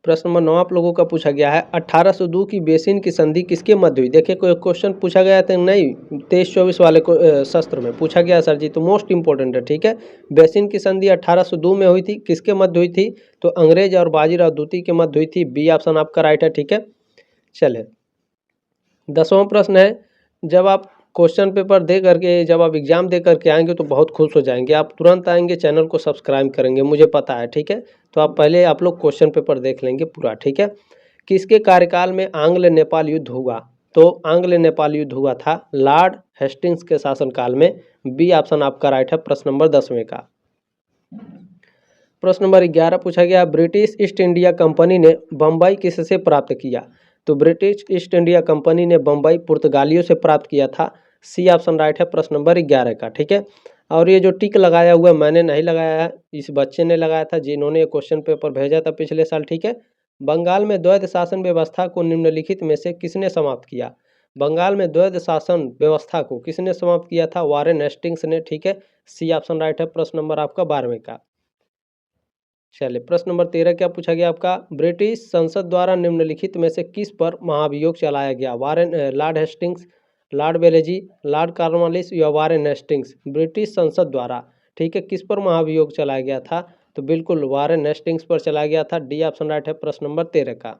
प्रश्न नंबर 9 आप लोगों का पूछा गया है 1802 की बेसिन की संधि किसके मध्य हुई। देखिए कोई क्वेश्चन पूछा गया था नहीं 23-24 वाले को शस्त्र में पूछा गया सर जी, तो मोस्ट इंपॉर्टेंट है। ठीक है, बेसिन की संधि 1802 में हुई थी, किसके मध्य हुई थी, तो अंग्रेज और बाजीराव द्वितीय के मध्य हुई थी। बी ऑप्शन आपका राइट है। ठीक है, चले 10वां प्रश्न है, जब आप क्वेश्चन पेपर दे करके जब आप एग्जाम दे करके आएंगे तो बहुत खुश हो जाएंगे, आप तुरंत आएंगे चैनल को सब्सक्राइब करेंगे, मुझे पता है। ठीक है, तो आप पहले आप लोग क्वेश्चन पेपर देख लेंगे पूरा। ठीक है, किसके कार्यकाल में आंग्ल नेपाल युद्ध हुआ, तो आंग्ल नेपाल युद्ध हुआ था लॉर्ड हेस्टिंग्स के शासनकाल में। बी ऑप्शन आपका राइट है प्रश्न नंबर 10वें का। प्रश्न नंबर 11 पूछा गया, ब्रिटिश ईस्ट इंडिया कंपनी ने बम्बई किससे प्राप्त किया, तो ब्रिटिश ईस्ट इंडिया कंपनी ने बम्बई पुर्तगालियों से प्राप्त किया था। सी ऑप्शन राइट है प्रश्न नंबर 11 का। ठीक है, और ये जो टिक लगाया हुआ मैंने नहीं लगाया है, इस बच्चे ने लगाया था जिन्होंने ये क्वेश्चन पेपर भेजा था पिछले साल। ठीक है, बंगाल में द्वैध शासन व्यवस्था को निम्नलिखित में से किसने समाप्त किया, बंगाल में द्वैध शासन व्यवस्था को किसने समाप्त किया था, वारेन हेस्टिंग्स ने। ठीक है, सी ऑप्शन राइट है प्रश्न नंबर आपका 12वें का। चलिए प्रश्न नंबर 13 क्या पूछा गया आपका, ब्रिटिश संसद द्वारा निम्नलिखित में से किस पर महाभियोग चलाया गया, Warren Lord Hastings, Lord Wellesley, Lord Cornwallis या वारेन हेस्टिंग्स। ब्रिटिश संसद द्वारा, ठीक है, किस पर महाभियोग चलाया गया था, तो बिल्कुल वारेन हेस्टिंग्स पर चलाया गया था। डी ऑप्शन राइट है प्रश्न नंबर 13 का।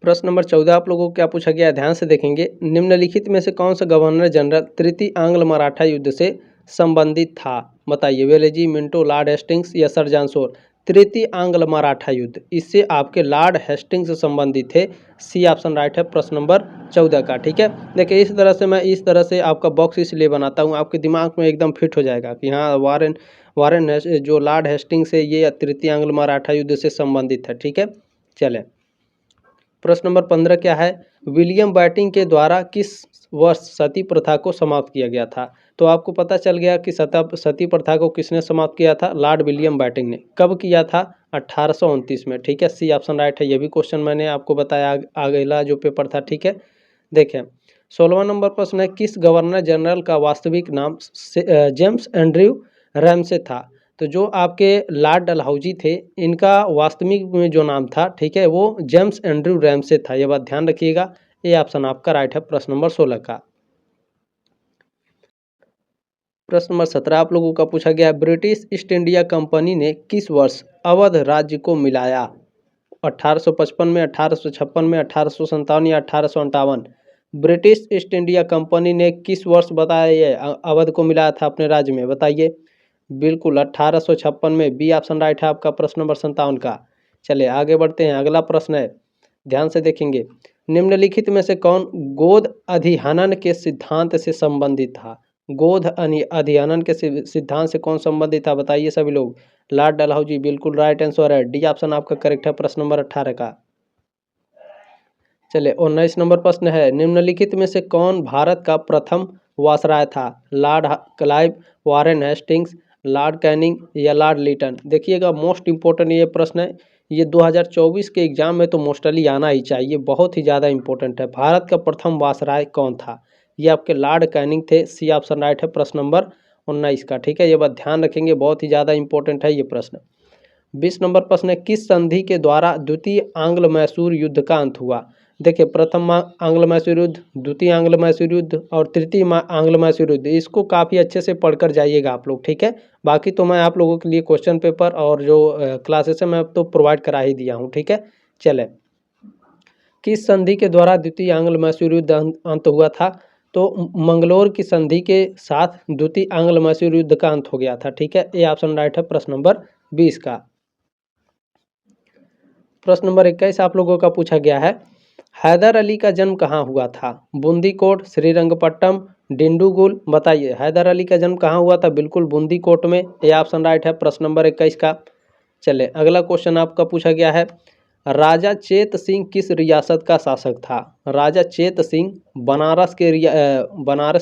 प्रश्न नंबर 14 आप लोगों को क्या पूछा गया है, ध्यान से देखेंगे, निम्नलिखित में से कौन सा गवर्नर जनरल तृतीय आंग्ल मराठा युद्ध से संबंधित था, बताइए, वेलेजी, मिंटो, लॉर्ड हेस्टिंग्स या सर जॉन शोर। तृतीय आंग्ल मराठा युद्ध, इससे आपके लॉर्ड हेस्टिंग्स से संबंधित थे। सी ऑप्शन राइट है प्रश्न नंबर 14 का। ठीक है, देखिए इस तरह से मैं इस तरह से आपका बॉक्स इसलिए बनाता हूँ, आपके दिमाग में एकदम फिट हो जाएगा कि हाँ वारेन वारेन जो लॉर्ड हेस्टिंग्स है ये तृतीय आंग्ल मराठा युद्ध से संबंधित है। ठीक है, चले प्रश्न नंबर 15 क्या है, विलियम बैटिंग के द्वारा किस वर्ष सती प्रथा को समाप्त किया गया था, तो आपको पता चल गया कि सती प्रथा को किसने समाप्त किया था, लॉर्ड विलियम बैटिंग ने। कब किया था, 1829 में। ठीक है, सी ऑप्शन राइट है। ये भी क्वेश्चन मैंने आपको बताया अगला जो पेपर था। ठीक है, देखें 16वां नंबर प्रश्न है, किस गवर्नर जनरल का वास्तविक नाम जेम्स एंड्रयू रैमसे था, तो जो आपके लॉर्ड डलहौजी थे इनका वास्तविक में जो नाम था, ठीक है, वो जेम्स एंड्रयू रैमसे था। ये बात ध्यान रखिएगा। ये ऑप्शन आपका राइट है प्रश्न नंबर 16 का। प्रश्न नंबर 17 आप लोगों का पूछा गया, ब्रिटिश ईस्ट इंडिया कंपनी ने किस वर्ष अवध राज्य को मिलाया, 1855 में, 1856 में, 1857 या 1858। ब्रिटिश ईस्ट इंडिया कंपनी ने किस वर्ष बताया ये अवध को मिलाया था अपने राज्य में, बताइए, बिल्कुल 1856 में। बी ऑप्शन राइट है आपका प्रश्न नंबर 57 का। चलिए आगे बढ़ते हैं, अगला प्रश्न है, ध्यान से देखेंगे, निम्नलिखित में से कौन गोद अधिहनन के सिद्धांत से संबंधित था, गोद अधिहनन के सिद्धांत से कौन संबंधित था, बताइए सभी लोग। लॉर्ड डलहौजी, बिल्कुल राइट आंसर है, डी ऑप्शन आपका करेक्ट है प्रश्न नंबर 18 का। चलिए 19 नंबर प्रश्न है, निम्नलिखित में से कौन भारत का प्रथम वायसराय था, Lord Clive, Warren Hastings, Lord Canning या लॉर्ड लिटन। देखिएगा मोस्ट इंपॉर्टेंट ये प्रश्न है, ये 2024 के एग्जाम में तो मोस्टली आना ही चाहिए, बहुत ही ज़्यादा इंपॉर्टेंट है। भारत का प्रथम वायसराय कौन था, ये आपके लॉर्ड कैनिंग थे। सी ऑप्शन राइट है प्रश्न नंबर 19 का। ठीक है, ये बात ध्यान रखेंगे, बहुत ही ज़्यादा इंपॉर्टेंट है ये प्रश्न। 20 नंबर प्रश्न है, किस संधि के द्वारा द्वितीय आंग्ल मैसूर युद्ध का अंत हुआ। देखिए प्रथम आंग्ल मैसूर युद्ध, द्वितीय आंग्ल मैसूर युद्ध और तृतीय आंग्ल मैसूर युद्ध, इसको काफ़ी अच्छे से पढ़कर जाइएगा आप लोग। ठीक है, बाकी तो मैं आप लोगों के लिए क्वेश्चन पेपर और जो क्लासेस है मैं तो प्रोवाइड करा ही दिया हूँ। ठीक है, चले किस संधि के द्वारा द्वितीय आंग्ल मैसूर युद्ध अंत हुआ था, तो मंगलोर की संधि के साथ द्वितीय आंग्ल मैसूर युद्ध का अंत हो गया था। ठीक है, ये ऑप्शन राइट है प्रश्न नंबर 20 का। प्रश्न नंबर 21 आप लोगों का पूछा गया है, हैदर अली का जन्म कहाँ हुआ था, बूंदीकोट, श्रीरंगपट्टनम, डिंडुगुल, बताइए हैदर अली का जन्म कहाँ हुआ था, बिल्कुल बूंदीकोट में। ये ऑप्शन राइट है प्रश्न नंबर 21 का। चले अगला क्वेश्चन आपका पूछा गया है, राजा चेत सिंह किस रियासत का शासक था, राजा चेत सिंह बनारस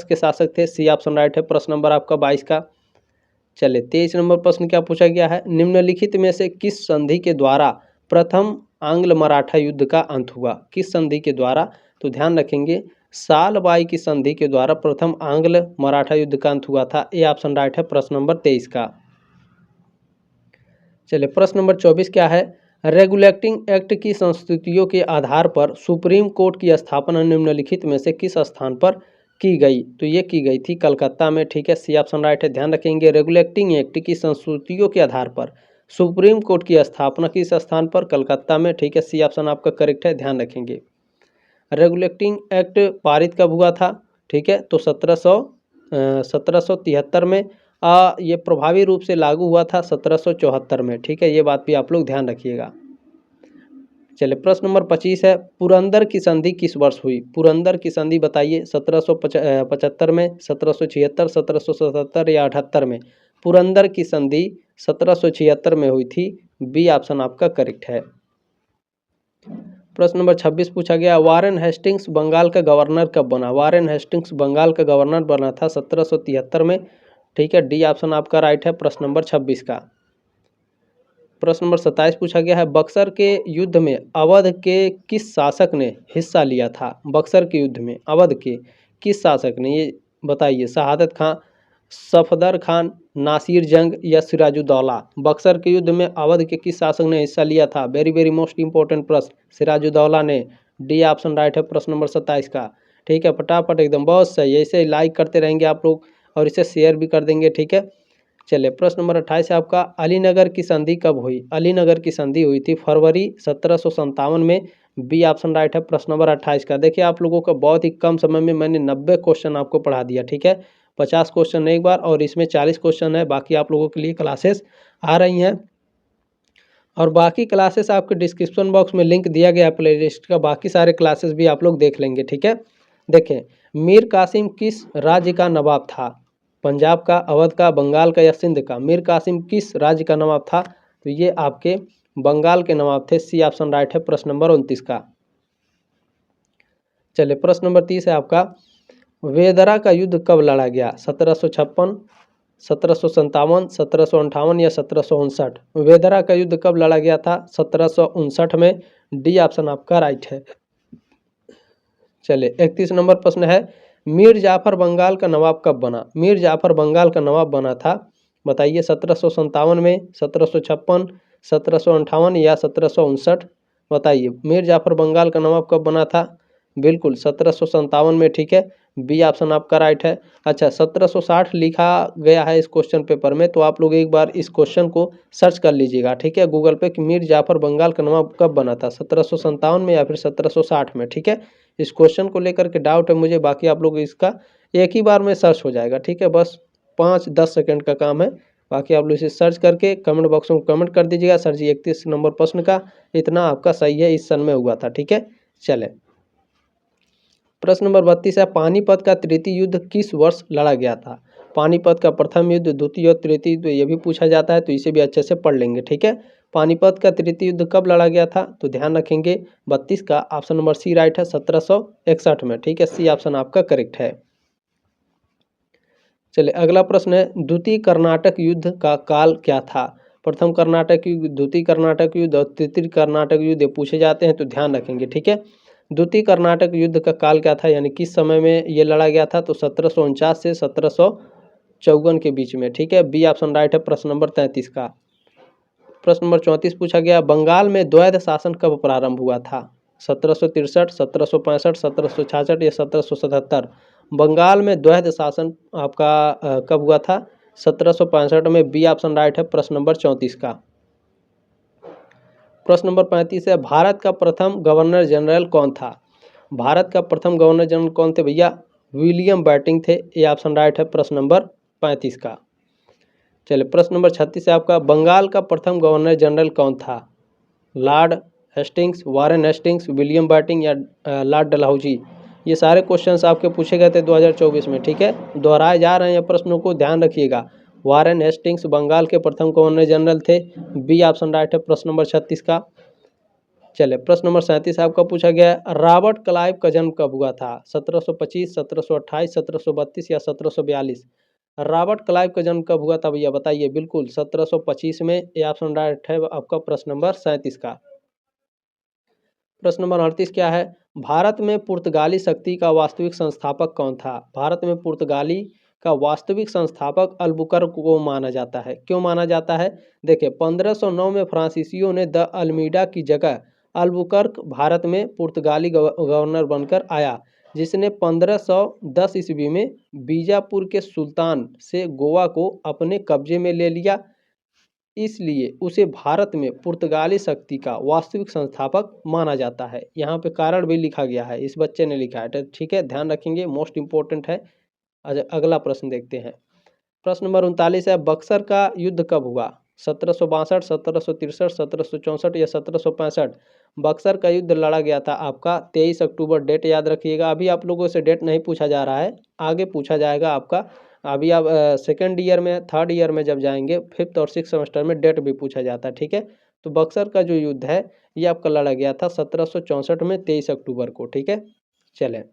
के शासक थे। सी ऑप्शन राइट है प्रश्न नंबर आपका 22 का। चले 23 नंबर प्रश्न क्या पूछा गया है, निम्नलिखित में से किस संधि के द्वारा प्रथम आंग्ल मराठा युद्ध का अंत हुआ, किस संधि के द्वारा, तो ध्यान रखेंगे सालबाई की संधि के द्वारा प्रथम आंग्ल मराठा युद्ध का अंत हुआ था। ये ऑप्शन राइट है प्रश्न नंबर 23 का। चलिए प्रश्न नंबर 24 क्या है, रेगुलेटिंग एक्ट की संस्तुतियों के आधार पर सुप्रीम कोर्ट की स्थापना निम्नलिखित में से किस स्थान पर की गई? तो ये की गई थी कलकत्ता में, ठीक है, सी ऑप्शन राइट है। ध्यान रखेंगे, रेगुलेटिंग एक्ट की संस्तुतियों के आधार पर सुप्रीम कोर्ट की स्थापना किस स्थान पर? कलकत्ता में, ठीक है, सी ऑप्शन आपका करेक्ट है। ध्यान रखेंगे, रेगुलेटिंग एक्ट पारित कब हुआ था? ठीक है, तो 1773 में। ये प्रभावी रूप से लागू हुआ था 1774 में, ठीक है, ये बात भी आप लोग ध्यान रखिएगा। चलिए प्रश्न नंबर 25 है, पुरंदर की संधि किस वर्ष हुई? पुरंदर की संधि बताइए, 1775 में, 1776, 1777 या 78 में? पुरंदर की संधि 1776 में हुई थी, बी ऑप्शन आपका करेक्ट है। प्रश्न नंबर 26 पूछा गया, वारेन हेस्टिंग्स बंगाल का गवर्नर कब बना? वारेन हेस्टिंग्स बंगाल का गवर्नर बना था 1773 में, ठीक है, डी ऑप्शन आपका राइट है प्रश्न नंबर 26 का। प्रश्न नंबर 27 पूछा गया है, बक्सर के युद्ध में अवध के किस शासक ने हिस्सा लिया था? बक्सर के युद्ध में अवध के किस शासक ने, ये बताइए, शहादत खान, सफदर खान, नासिर जंग या सिराजुद्दौला? बक्सर के युद्ध में अवध के किस शासक ने हिस्सा लिया था? वेरी वेरी मोस्ट इंपॉर्टेंट प्रश्न, सिराजुद्दौला ने, डी ऑप्शन राइट है प्रश्न नंबर 27 का। ठीक है, फटाफट एकदम, बहुत सही, ऐसे लाइक करते रहेंगे आप लोग और इसे शेयर भी कर देंगे, ठीक है। चलिए प्रश्न नंबर 28 है आपका, अलीनगर की संधि कब हुई? अलीनगर की संधि हुई थी फरवरी 1757 में, बी ऑप्शन राइट है प्रश्न नंबर 28 का। देखिए आप लोगों का बहुत ही कम समय में मैंने 90 क्वेश्चन आपको पढ़ा दिया, ठीक है, 50 क्वेश्चन एक बार और इसमें 40 क्वेश्चन है, बाकी आप लोगों के लिए क्लासेस आ रही हैं और बाकी क्लासेस आपके डिस्क्रिप्शन बॉक्स में लिंक दिया गया है प्ले लिस्ट का, बाकी सारे क्लासेस भी आप लोग देख लेंगे, ठीक है। देखें, मीर कासिम किस राज्य का नवाब था? पंजाब का, अवध का, बंगाल का या सिंध का? मीर कासिम किस राज्य का नवाब था? तो ये आपके बंगाल के नवाब थे, सी ऑप्शन राइट है प्रश्न नंबर 29 का। चलिए प्रश्न नंबर 30 है आपका, वेदरा का युद्ध कब लड़ा गया? 1756, 1757, 1758 या 1759? वेदरा का युद्ध कब लड़ा गया था? 1759 में, डी ऑप्शन आपका राइट है। चलिए 31 नंबर प्रश्न है, मीर जाफर बंगाल का नवाब कब बना? मीर जाफर बंगाल का नवाब बना था, बताइए, 1757 में, 1756, 1758 या 1759? बताइए, मीर जाफर बंगाल का नवाब कब बना था? बिल्कुल 1757 में, ठीक है, बी ऑप्शन आपका राइट है। अच्छा, 1760 लिखा गया है इस क्वेश्चन पेपर में, तो आप लोग एक बार इस क्वेश्चन को सर्च कर लीजिएगा, ठीक है, गूगल पे, कि मीर जाफर बंगाल का नवाब कब बना था, 1757 में या फिर 1760 में, ठीक है। इस क्वेश्चन को लेकर के डाउट है मुझे, बाकी आप लोग इसका एक ही बार में सर्च हो जाएगा, ठीक है, बस 5-10 सेकंड का काम है, बाकी आप लोग इसे सर्च करके कमेंट बॉक्स में कमेंट कर दीजिएगा, सर जी 31 नंबर प्रश्न का इतना आपका सही है, इस सन में हुआ था, ठीक है। चले प्रश्न नंबर 32 है, पानीपत का तृतीय युद्ध किस वर्ष लड़ा गया था? पानीपत का प्रथम युद्ध, द्वितीय और तृतीय युद्ध, ये भी पूछा जाता है, तो इसे भी अच्छे से पढ़ लेंगे, ठीक है। पानीपत का तृतीय युद्ध कब लड़ा गया था? तो ध्यान रखेंगे 32 का ऑप्शन नंबर सी राइट है, 1761 में, ठीक है, सी ऑप्शन आपका करेक्ट है। चलिए अगला प्रश्न है, द्वितीय कर्नाटक युद्ध का काल क्या था? प्रथम कर्नाटक युद्ध, द्वितीय कर्नाटक युद्ध और तृतीय कर्नाटक युद्ध पूछे जाते हैं, तो ध्यान रखेंगे, ठीक है। द्वितीय कर्नाटक युद्ध का काल क्या था, यानी किस समय में ये लड़ा गया था? तो 1749 से 1754 के बीच में, ठीक है, बी ऑप्शन राइट है प्रश्न नंबर 33 का। प्रश्न नंबर 34 पूछा गया, बंगाल में द्वैध शासन कब प्रारंभ हुआ था? 1763, 1765, 1766 या 1777? बंगाल में द्वैध शासन आपका कब हुआ था? 1765 में, बी ऑप्शन राइट है प्रश्न नंबर 34 का। प्रश्न नंबर 35 है, भारत का प्रथम गवर्नर जनरल कौन था? भारत का प्रथम गवर्नर जनरल कौन थे भैया? विलियम बेंटिंक थे, ये ऑप्शन राइट है प्रश्न नंबर 35 का। चलिए प्रश्न नंबर 36 है आपका, बंगाल का प्रथम गवर्नर जनरल कौन था? Lord Hastings, Warren Hastings, William Bentinck या लॉर्ड डलहौजी? ये सारे क्वेश्चंस आपके पूछे गए थे 2024 में, ठीक है, दोहराए जा रहे हैं प्रश्नों को, ध्यान रखिएगा। वारेन हेस्टिंग्स बंगाल के प्रथम गवर्नर जनरल थे, बी ऑप्शन राइट है प्रश्न नंबर 36 का। चले प्रश्न नंबर 37 आपका पूछा गया, रॉबर्ट क्लाइव का जन्म कब हुआ था? 1725, 1728, 1732 या 1742? रॉबर्ट क्लाइव का जन्म कब हुआ था भैया, बताइए। बिल्कुल 1725 में, ये ऑप्शन राइट है आपका प्रश्न नंबर 37 का। प्रश्न नंबर 38 क्या है, भारत में पुर्तगाली शक्ति का वास्तविक संस्थापक कौन था? भारत में पुर्तगाली का वास्तविक संस्थापक अल्बुकर्क को माना जाता है। क्यों माना जाता है? देखिए 1509 में फ्रांसीसियों ने द अल्मीडा की जगह अल्बुकर्क भारत में पुर्तगाली गवर्नर बनकर आया, जिसने 1510 ईस्वी में बीजापुर के सुल्तान से गोवा को अपने कब्जे में ले लिया, इसलिए उसे भारत में पुर्तगाली शक्ति का वास्तविक संस्थापक माना जाता है। यहाँ पे कारण भी लिखा गया है, इस बच्चे ने लिखा है, तो ठीक है, ध्यान रखेंगे, मोस्ट इंपॉर्टेंट है। अगला प्रश्न देखते हैं। प्रश्न नंबर 39 है, बक्सर का युद्ध कब हुआ? 1762, 1763, 1764 या 1765? बक्सर का युद्ध लड़ा गया था आपका 23 अक्टूबर। डेट याद रखिएगा। अभी आप लोगों से डेट नहीं पूछा जा रहा है, आगे पूछा जाएगा आपका। अभी आप सेकेंड ईयर में, थर्ड ईयर में जब जाएंगे, फिफ्थ और सिक्स सेमेस्टर में डेट भी पूछा जाता है, ठीक है। तो बक्सर का जो युद्ध है ये आपका लड़ा गया था 1764 में 23 अक्टूबर को, ठीक है। चलें,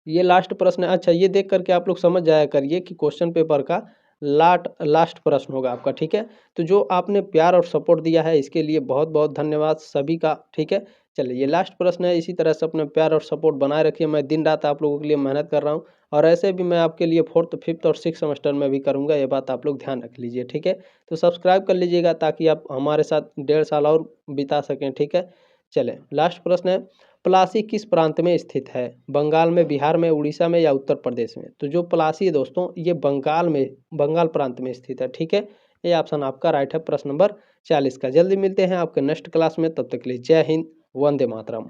ये लास्ट प्रश्न है। अच्छा, ये देख करके आप लोग समझ जाया करिए कि क्वेश्चन पेपर का लास्ट प्रश्न होगा आपका, ठीक है। तो जो आपने प्यार और सपोर्ट दिया है इसके लिए बहुत बहुत धन्यवाद सभी का, ठीक है। चलिए, ये लास्ट प्रश्न है, इसी तरह से अपना प्यार और सपोर्ट बनाए रखिए। मैं दिन रात आप लोगों के लिए मेहनत कर रहा हूँ, और ऐसे भी मैं आपके लिए फोर्थ, फिफ्थ और सिक्स सेमेस्टर में भी करूँगा, ये बात आप लोग ध्यान रख लीजिए, ठीक है। तो सब्सक्राइब कर लीजिएगा ताकि आप हमारे साथ 1.5 साल और बिता सकें, ठीक है। चलें, लास्ट प्रश्न है, प्लासी किस प्रांत में स्थित है? बंगाल में, बिहार में, उड़ीसा में या उत्तर प्रदेश में? तो जो प्लासी है दोस्तों, ये बंगाल में, बंगाल प्रांत में स्थित है, ठीक है। ये ऑप्शन आपका राइट है प्रश्न नंबर 40 का। जल्दी मिलते हैं आपके नेक्स्ट क्लास में, तब तक के लिए जय हिंद, वंदे मातरम।